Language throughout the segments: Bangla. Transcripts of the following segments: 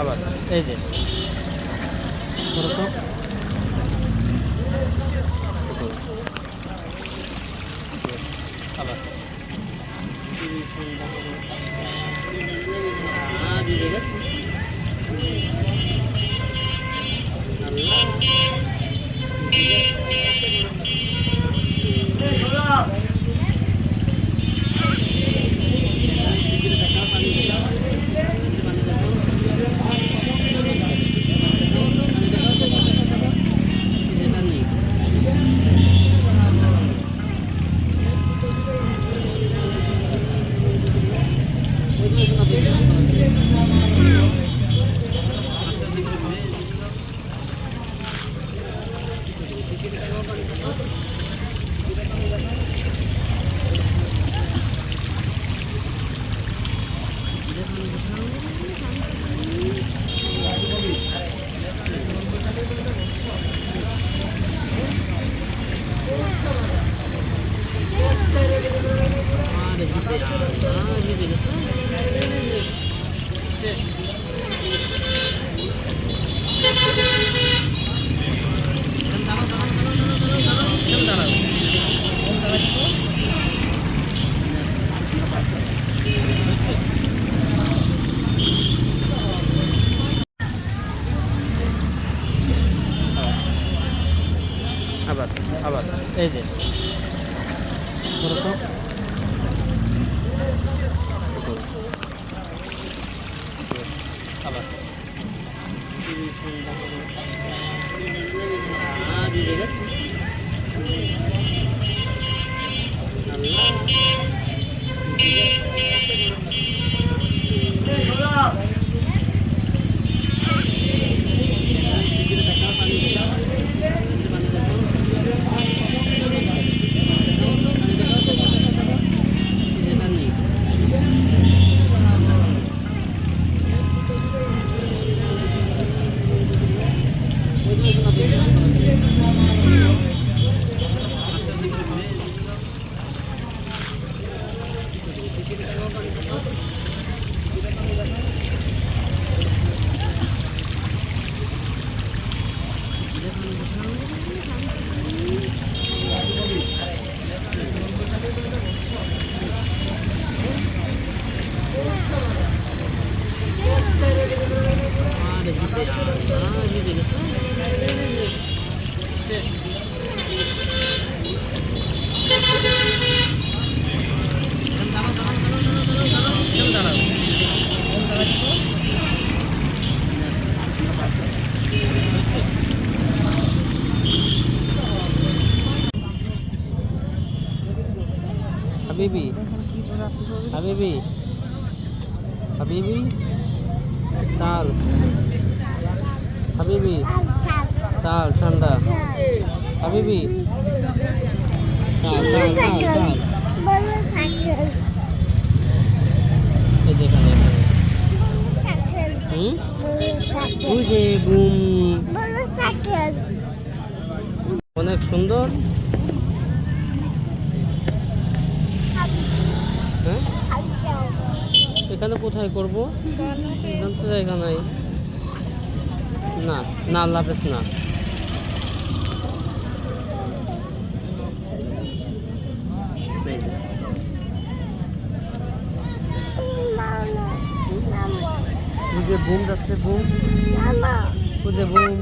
আবার এই যে ধরো তো আবার আবার আবার এই যে ধরো তো আবার হাবিবি হাবিবি হাবিবি তাল হাবিবি তাল ঠান্ডা হাবিবি তাল তাল তাল তাল এই যে এখানে ওই যে বুম অনেক সুন্দর। হ্যাঁ এখানে কোথায় করবো? এখানে তো জায়গা নাই। না না আল্লাহ হাফেজ না। যে বুম যাচ্ছে বুম যে বুম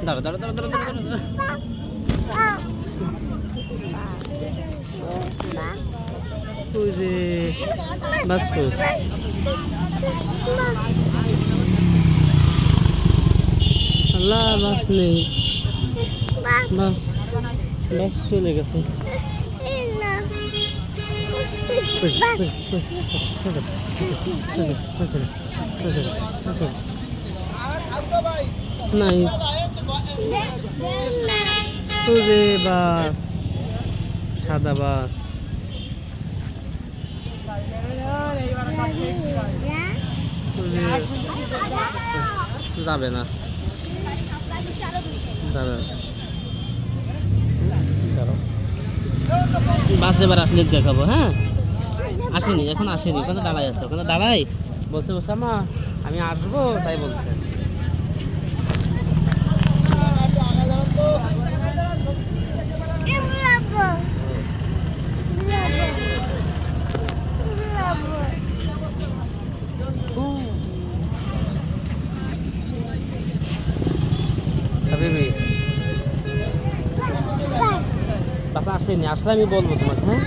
দাঁড়া দাঁড়া দাঁড়া দাঁড়া দাঁড়া ওই যে বাস তো আল্লাহ বাস নেই বাস বাস চলে গেছে নাই তো যে বাস সাদা বাস যাবে না যাবে বাস এবার আসলে দেখাবো। হ্যাঁ আসেনি এখন আসেনি ওখানে দাঁড়াই আছে ওখানে দাঁড়াই বলছে ওসামা আমি আসবো, তাই বলছে। হাবিবি বাস আসেনি, আসলে আমি বলবো তোমাকে। হ্যাঁ,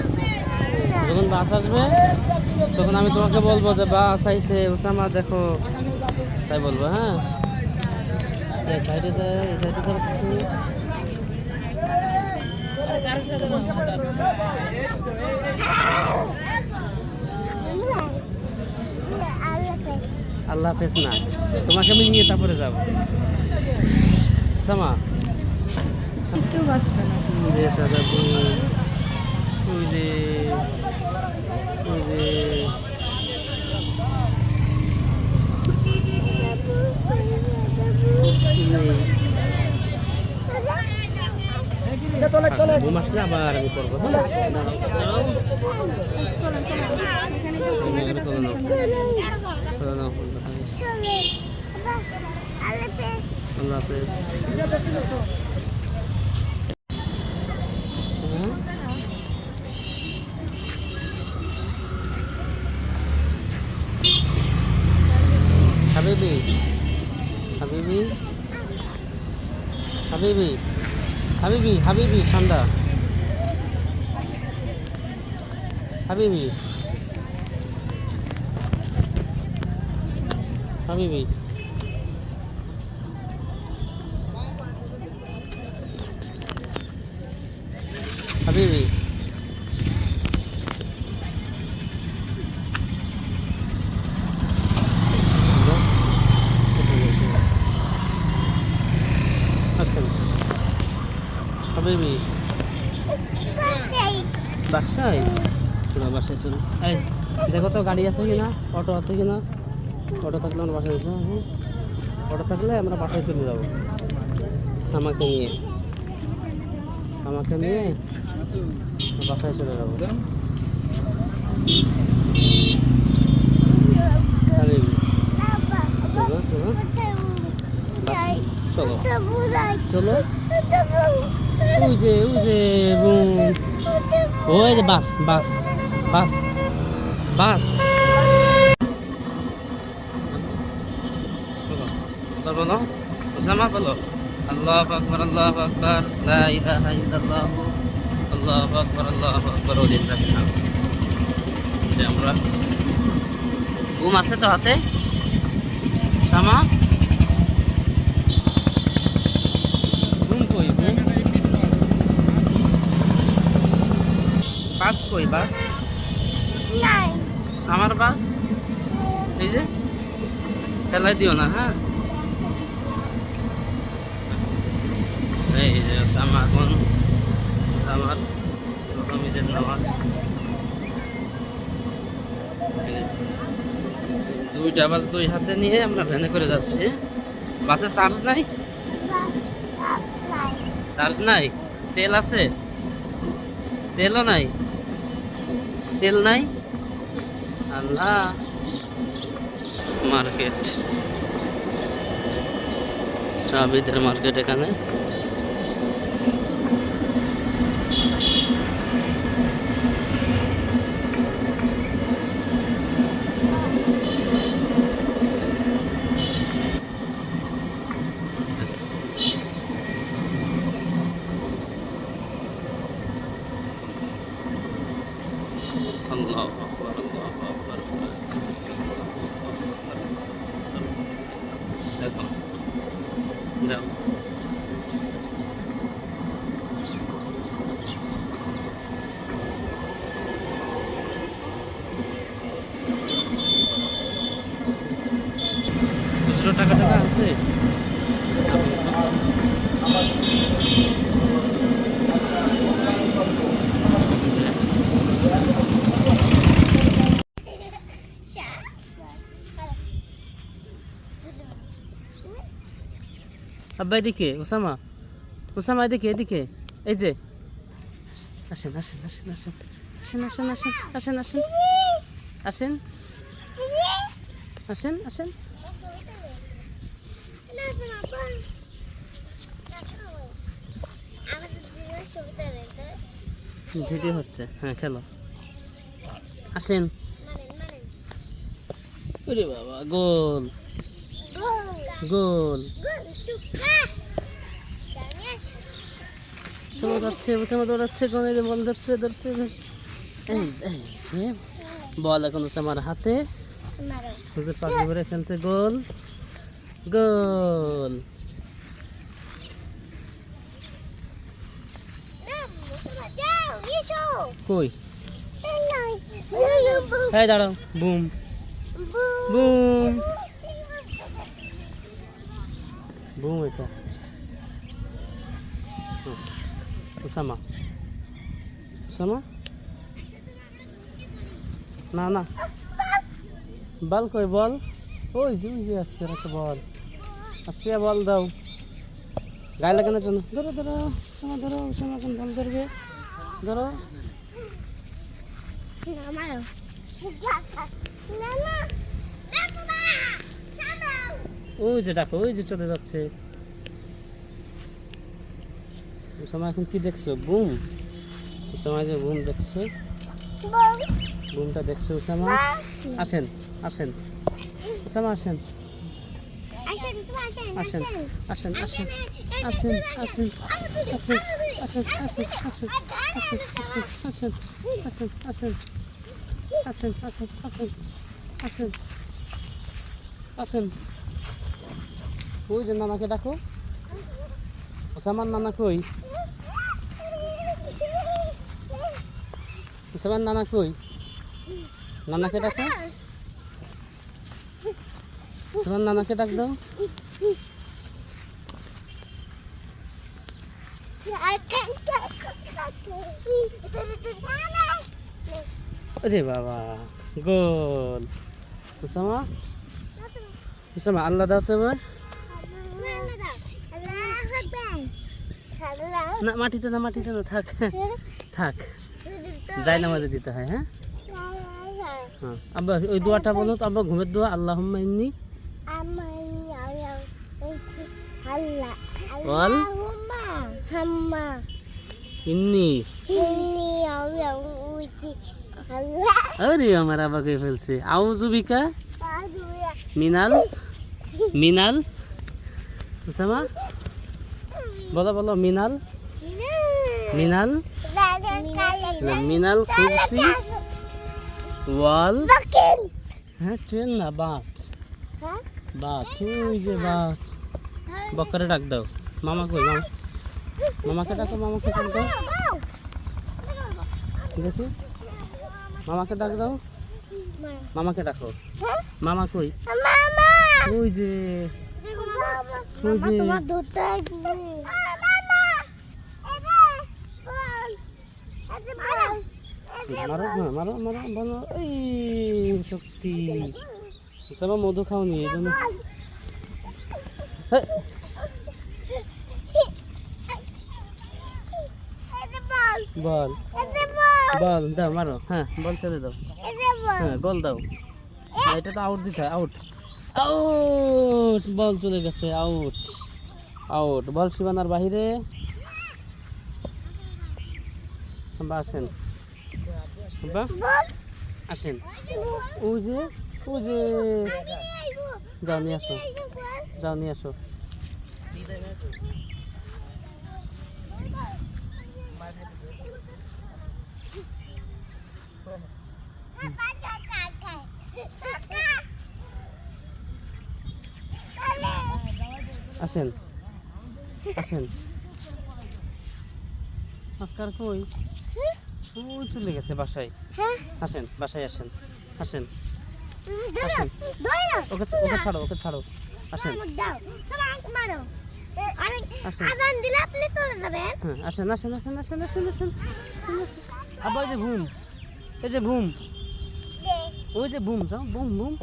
যখন বাস আসবে তখন আমি তোমাকে বলবো যে বাস আইছে ওসামা দেখো, তাই বলবো। হ্যাঁ, এই সাইডে এই সাইডে আল্লাহ হাফেজ না, তোমাকে আমি নিয়ে তারপরে যাবো। ওসামা কেউ বাঁচবে না। ওই যে ওই যে ঘুম আসলে আবার আমি করবো। আল্লাহ হাফেজ। হাবিবি হাবিবি হাবিবি হাবিবি হাবিবি ঠান্ডা হাবিবি হাবিবি হাবিবি আসেন হাবিবি বাসায় চলো, বাসায় চলো। এই দেখো তো গাড়ি আছে কিনা, অটো আছে কিনা। অটো থাকলে আমরা বাসায় যাবো। হ্যাঁ, অটো থাকলে আমরা বাসায় চলে যাবো সামাকে নিয়ে। সামাকে নিয়ে বাসায় চলে যাবো। হাবিবি চলো চলো চলো চলো। ওই যে রুম, ওই যে বাস বাস বাস বাস। বলো ওসামা বলো আল্লাহু আকবার আল্লাহু আকবার লা ইলাহা ইল্লাল্লাহ আল্লাহু আকবার আল্লাহু আকবার ওয়ালিল্লাহিল হামদ। আমরা ঘুম আছে তো হাতে সামা? ঘুম কই? ঘুম বাস কই? বাস আমার বাস এই যে ফেলাই দিও না। হ্যাঁ, এই যে আমার এখন আমার রমিদের নামাজ। 2টা বাস 2 হাতে নিয়ে আমরা ভ্যানে করে যাচ্ছি। বাসে চার্জ নাই? চার্জ নাই? তেল আছে? তেলও নাই? তেল নাই? আল্লাহ। মার্কেট, চাবিদের মার্কেট এখানে। আল্লাহু আকবার আল্লাহু আকবার। দেখো যাও। খুচরো টাকা আছে? আব্বা এদিকে, ওসামা ওসামা এদিকে এদিকে। এই যে আসেন আসেন আসেন আসেন আসেন আসেন আসেন আসেন আসেন আসেন। আসেন আসেন। ভিডিও হচ্ছে, হ্যাঁ খেলো। আসেন। ওরে বাবা, গোল গোল। উসামা যাচ্ছে, উসামা দৌড়াচ্ছে, কোন এই যে বল ধরছে ধরছে ধরছে। এই সে বল এখন উসামার হাতে, হুজুর পাগড়ি পরে খেলছে। গোল গোল। কই এই দাঁড়াও। Broom boom broom. এটা উসামা, উসামা না না, বল কই বল? ওই যে ওই যে আজকে একটা বল, আজকে বল দাও। গায়ে লাগে না জন্য। ধরো ধরো উসামা, ধরো উসামা এখন বল ধরবে। ধরো। ওই যে ডাকো, ওই যে চলে যাচ্ছে। উসামা এখন কি দেখছো? বুম। উসামা যে বুম দেখছে, বুমটা দেখছে উসামা। আসেন আসেন উসামা, আসেন আসেন আসেন আসেন আসেন আসেন আসেন আসেন আসেন আসেন আসেন আসেন আসেন আসেন আসেন আসেন আসেন আসেন আসেন। ওই যে নানাকে ডাকো। উসামার নানা কই? উসামার নানা কই? নানাকে ডাকো। উসামার নানাকে ডাক দাও। আরে বাবা, গোল। উসামা, উসামা আল্লাহ দাও তো এবার। না মাটিতে না, মাটিতে না, থাক থাক, যাই নামাজে দিতে হয়। হ্যাঁ হ্যাঁ আব্বা ওই দোয়াটা বলো তো আব্বা, ঘুমের দোয়া। আল্লাহুম্মা ইন্নী বল। ইন্নি। আরে আমার আব্বা কই ফেলছে। আউযু বিকা মিনাল মিনাল। উসামা বলো বলো, মিনাল মিনাল মিনাল খুবসি ওয়াল। হ্যাঁ ট্রেন না, বাস বাস। ওই যে বাস। বকরে ডাক দাও। মামা কই? মামা, মামাকে ডাকো, মামাকে ডাক দাও। দেখি মামাকে ডাক দাও, মামাকে ডাকো। মামা কই? ওই যে ওই যে। মারো হ্যাঁ, মারো মারো বলো। এই শক্তি। উসামা মধু খাওনি এই জন্য। বল বল দাও, মারো। হ্যাঁ বল ছেড়ে দাও। হ্যাঁ বল দাও। এটা তো আউট দিতে হয়। আউট আউট, বল চলে গেছে। আউট আউট, বল সীমানার বাহিরে। আসেন আসেন। ওই যে ওই যে, যাও নিয়ে আসো, যাও নিয়ে আসো। আসেন আসেন। আজকাল কই? ওই চলে গেছে বাসায়। আসেন বাসায়, আসেন আসেন আসেন। ওকে ওকে ছাড়ো, ওকে ছাড়ো। আসেন আসেন। হ্যাঁ আসেন আসেন আসেন আসেন আসেন আসেন আসেন। আবার এই যে ভুম, এই যে ভুম, ওই যে বুম। যাও boom boom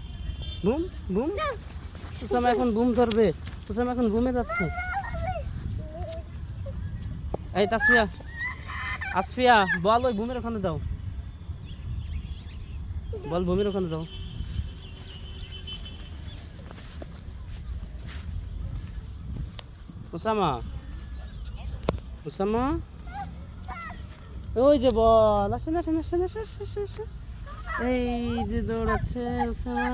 boom boom. Usama এখন বুম ধরবে। উসামা এখন বুমে যাচ্ছে। এই তাসফিয়া, আসফিয়া বল ওই ভূমির ওখানে দাও। বল ভূমির ওখানে দাও। ওসামা ওসামা ওই যে বল আসেন আসেন আসেন আসেন আসেন আসেন এই যে দৌড়াচ্ছে ওসামা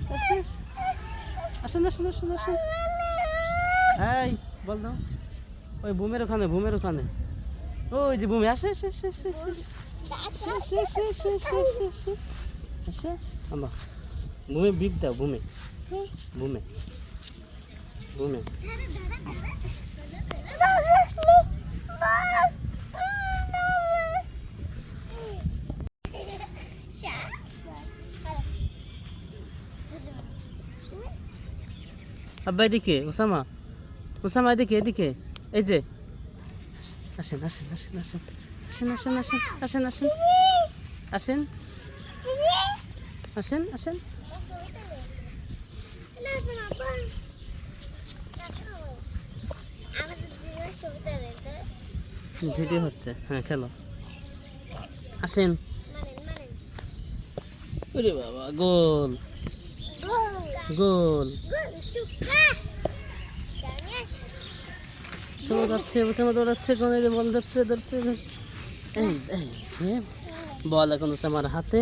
আসেন আসেন আসেন আসেন আসেন এই বল দাও ওই বুমের ওখানে ওই যে বুমে আসে আসে আসে আসে আসে আসে আসে আসে আসে আসে আসে আসে আম্মা বুমে বিপ দাও বুমে বুমে বুমে আব্বা এদিকে ওসামা ওসামা এদিকে এদিকে এই যে আসেন আসেন আসেন আসেন আসেন আসেন আসেন আসেন আসেন আসেন আসেন আসেন ভিডিও হচ্ছে হ্যাঁ খেলো আসেন ওরে বাবা গোল গোল ওসামা দৌড়াচ্ছে কোনে বল ধরছে ধরছে এই সে বল এখন ওসামার হাতে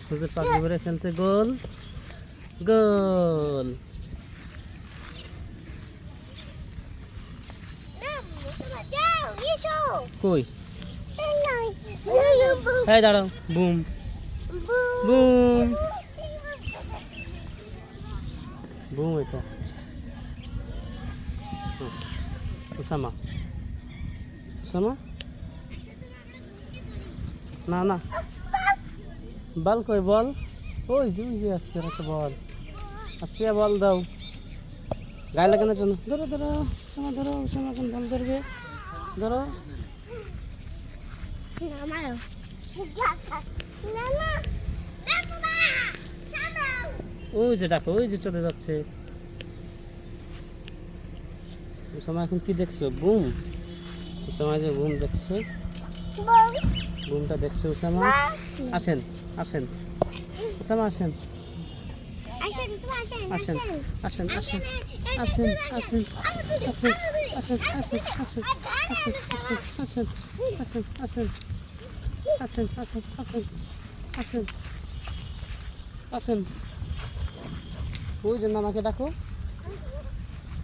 হুজুর পাখি করে খেলছে গোল গোল কই এই দাঁড়াও বুম বুম বুম এটা ওসামা ওসামা না না বল কই বল ওই যে আজকে একটা বল আজকে বল দাও গায়ে লাগানোর জন্য ধরো ধরো ওসামা ধরো ওসামা এখন বল ধরবে ধরো ওই যে ডাকো ওই যে চলে যাচ্ছে ওসামা এখন কি দেখছো বুম ওসামা যে বুম দেখছে বুমটা দেখছে ওসামা আসেন আসেন ওসামা আসেন আসেন আসেন আসেন আসেন আসেন আসেন আসেন আসেন আসেন আসেন আসেন আসেন আসেন আসেন আসেন আসেন আসেন আসেন ওই যে নানাকে ডাকো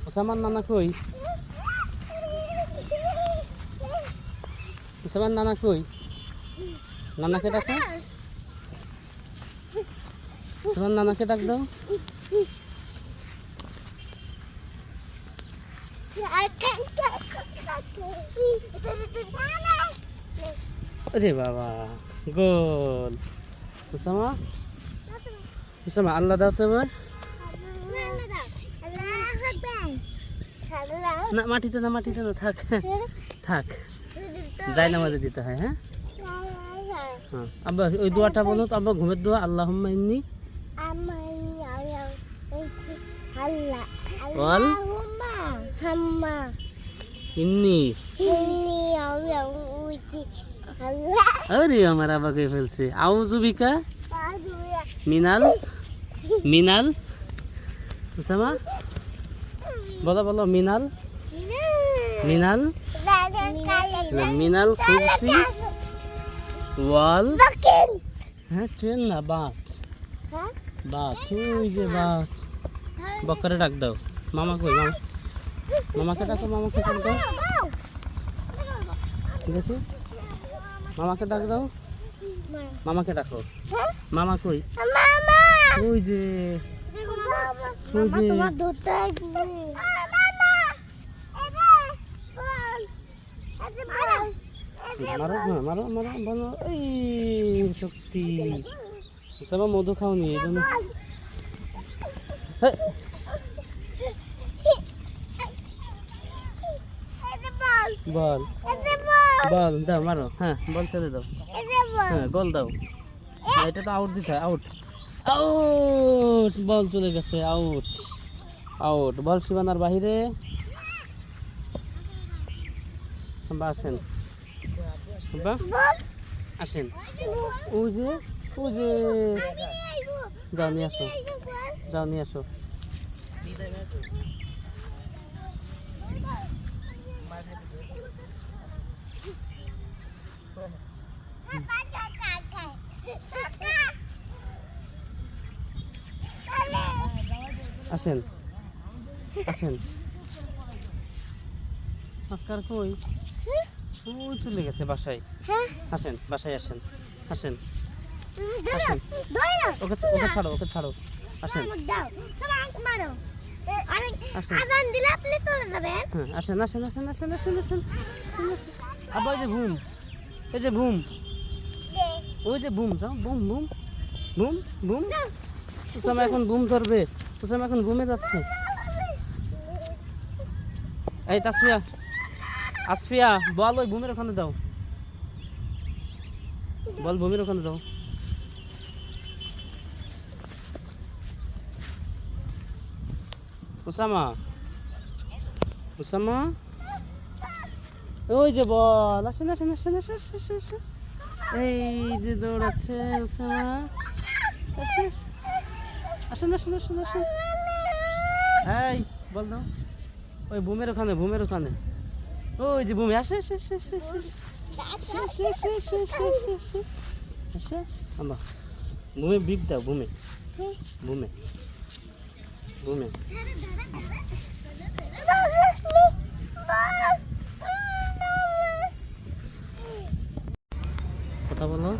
ওসামার নানা কই ওসামার নানা কই নানাকে ডাকো ওসামার নানাকে ডাক দাও আরে বাবা গোল ওসামা ওসামা আল্লাহ দাও তো এবার না মাটিতে না থাক থাক যাই নামাজে দিতে হয় হ্যাঁ হ্যাঁ আব্বা ওই দোয়াটা বলো তো আব্বা ঘুমের দোয়া আল্লাহুম্মা ইন্নী বল ইন্নী আরে আমার আব্বাকে ফেলছে আউযু বিকা মিনাল মিনাল ওসামা বলো বলো মিনাল মিনাল মিনাল কুরসি ওয়াল হ্যাঁ ট্রেন না বাত বাত ওই যে বাত বকরে ডাক দাও মামা কই মামা মামাকে ডাকো মামাকে ডাক দাও দেখি মামাকে ডাক দাও মামাকে ডাকো মামা কই ওই যে ওই যে মারো হ্যাঁ মারো মারো মারো এই শক্তি সবাই মধু খাওনি এই জন্য বল বল দাও মারো হ্যাঁ বল ছেড়ে দাও হ্যাঁ গোল দাও এটা তো আউট দিতে হয় আউট আউট বল চলে গেছে আউট আউট বল সীমানার বাহিরে আসেন আসেন ওই যে যাও নিয়ে আসো আসেন আসেন। আজকার কই? ওই চলে গেছে বাসায়। আসেন বাসায় আসেন। আসেন আসেন। ওকে ওকে ছাড়ো, ওকে ছাড়ো। আসেন আসেন। হ্যাঁ আসেন আসেন আসেন আসেন আসেন আসেন আসেন আসেন। আবার যে ঘুম, এই যে ঘুম, ওই যে বুম, যাও boom boom boom boom. Usama এখন বুম ধরবে, উসামা এখন বুমে যাচ্ছে। এই তাসফিয়া, আসফিয়া বল ওই বুমের ওখানে দাও, বল বুমের ওখানে দাও। উসামা, উসামা ওই যে বল, আসেন আসেন আসেন আসেন আসেন আসেন আসেন। এই যে দৌড়াচ্ছে উসামা, আসেন আসেন আসেন আসেন আসেন। এই বল দাও ওই বুমের ওখানে, বুমের ওখানে ওই যে বুমে আসে আসে আসে আসে আসে আসে আসে আসে আসে আসে আসে আসে। আম্মা বুমে বিপ দাও, বুমে বুমে বুমে। কথা বলো।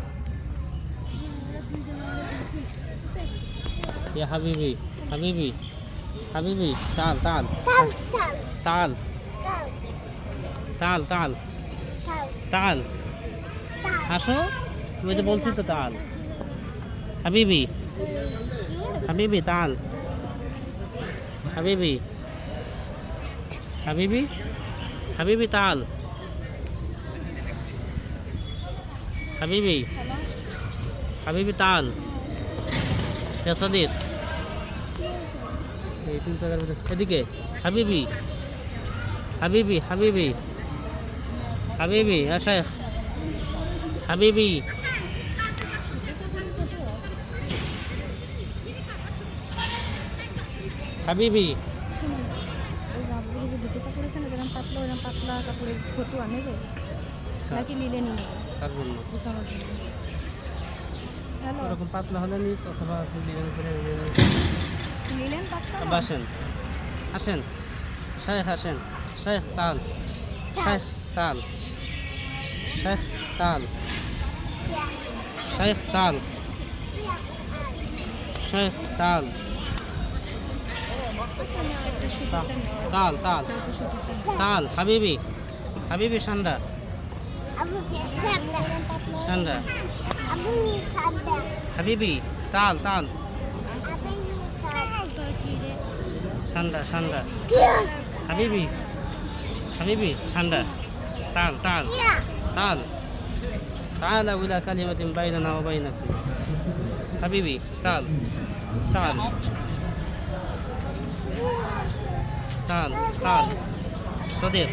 ইয়া হাবিবি, হাবিবি হাবিবি, তাল তাল তাল তাল তাল তাল। আসো, আমি তো বলছি তো তাল। হাবিবি হাবিবি তাল, হাবিবি হাবিবি হাবিবি তাল, হাবিবি হাবিবি তাল। ইয়া সাদিক, এই 3 জায়গার ভিতরে এদিকে। হাবিবি হাবিবি হাবিবি হাবিবি ইয়া শেখ, হাবিবি হাবিবি। ওই বাবুগুলো যে দুটো কাপড় আছে না, যেরকম পাতলা ওরকম পাতলা কাপড়ের ফতুয়া নেবে নাকি নিলে নিয়ে নেবে কার জন্য? উসামার জন্য। হ্যালো, ওরকম পাতলা হলে নিক, অথবা ডিজাইন করে নিলেন 500? আসেন আসেন শেখ, আসেন শেখ তাল, শেখ তাল, শেখ তাল, শেখ তাল, শেখ তাল একটা সুতিটা নেওয়া, তাল তাল একটা সুতিটা তাল। হাবিবি হাবিবি সান্ডা সান্ডা, হাবিবি তাল তাল সান্ডা সান্ডা, হাবিবি হাবিবি সান্ডা তাল তাল তাল। تعال إلى كلمة بيننا وبينكم حبيبي تعال تعال تعال تعال صديق